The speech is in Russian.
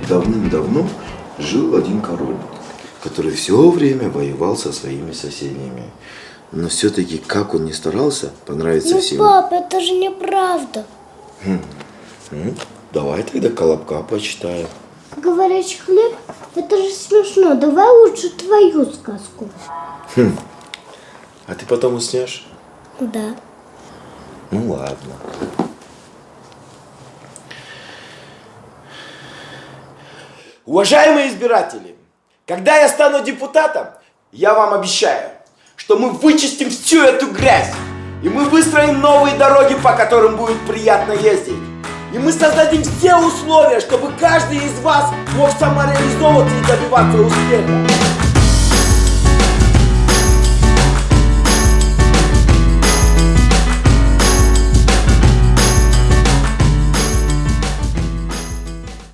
Давным-давно жил один король, который все время воевал со своими соседями. Но все-таки, как он ни старался понравиться всем... пап, это же неправда. Давай тогда Колобка почитаем. Говорящий хлеб, это же смешно. Давай лучше твою сказку. А ты потом уснешь? Да. Ну ладно. Уважаемые избиратели, когда я стану депутатом, я вам обещаю, что мы вычистим всю эту грязь, и мы выстроим новые дороги, по которым будет приятно ездить. И мы создадим все условия, чтобы каждый из вас мог самореализовываться и добиваться успеха.